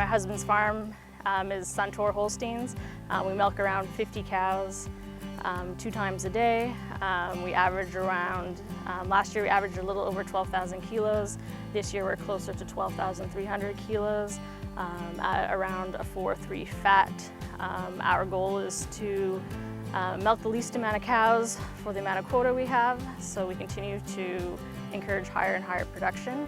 My husband's farm is Suntor Holsteins. We milk around 50 cows 2 times a day. We average around, last year we averaged a little over 12,000 kilos. This year we're closer to 12,300 kilos at around a 4.3 fat. Our goal is to milk the least amount of cows for the amount of quota we have, so we continue to encourage higher and higher production.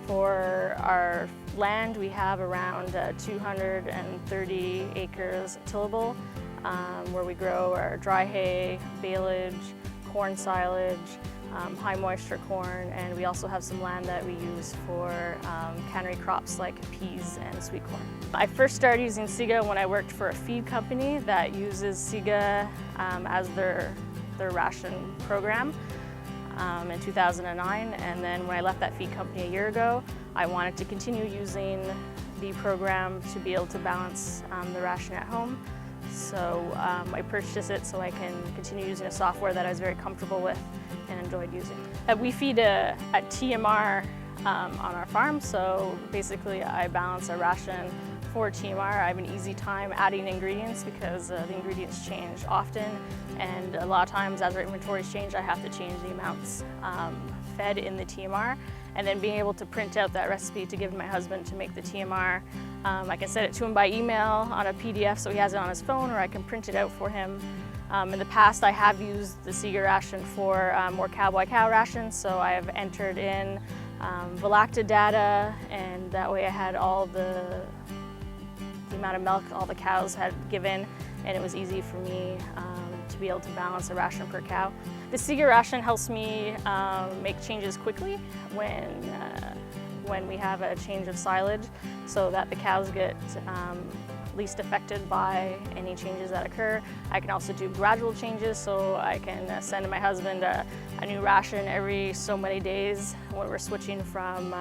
For our land, we have around 230 acres tillable, where we grow our dry hay, baleage, corn silage, high moisture corn, and we also have some land that we use for cannery crops like peas and sweet corn. I first started using Siga when I worked for a feed company that uses Siga as their ration program in 2009, and then when I left that feed company a year ago, I wanted to continue using the program to be able to balance the ration at home. So I purchased it so I can continue using a software that I was very comfortable with and enjoyed using. We feed a TMR on our farm, so basically I balance a ration for TMR. I have an easy time adding ingredients because the ingredients change often, and a lot of times as our inventories change, I have to change the amounts fed in the TMR, and then being able to print out that recipe to give to my husband to make the TMR. I can send it to him by email on a PDF so he has it on his phone, or I can print it out for him. In the past I have used the SigaRation for more cow-by-cow rations, so I have entered in Velacta data, and that way I had all the amount of milk all the cows had given, and it was easy for me to be able to balance a ration per cow. The SigaRation helps me make changes quickly when we have a change of silage, so that the cows get least affected by any changes that occur. I can also do gradual changes, so I can send my husband a new ration every so many days when we're switching from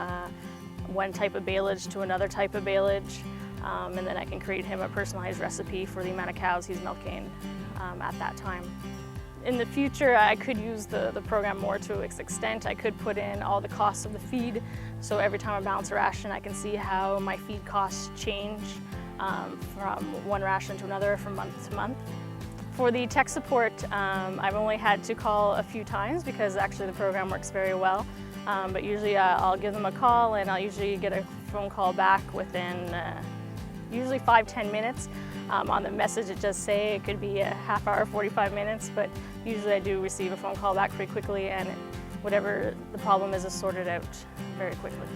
one type of baleage to another type of baleage. And then I can create him a personalized recipe for the amount of cows he's milking at that time. In the future, I could use the program more to its extent. I could put in all the costs of the feed, so every time I balance a ration, I can see how my feed costs change from one ration to another, from month to month. For the tech support, I've only had to call a few times because actually the program works very well. But usually I'll give them a call, and I'll usually get a phone call back within usually 5–10 minutes. On the message it does say it could be a half hour, 45 minutes, but usually I do receive a phone call back pretty quickly, and whatever the problem is sorted out very quickly.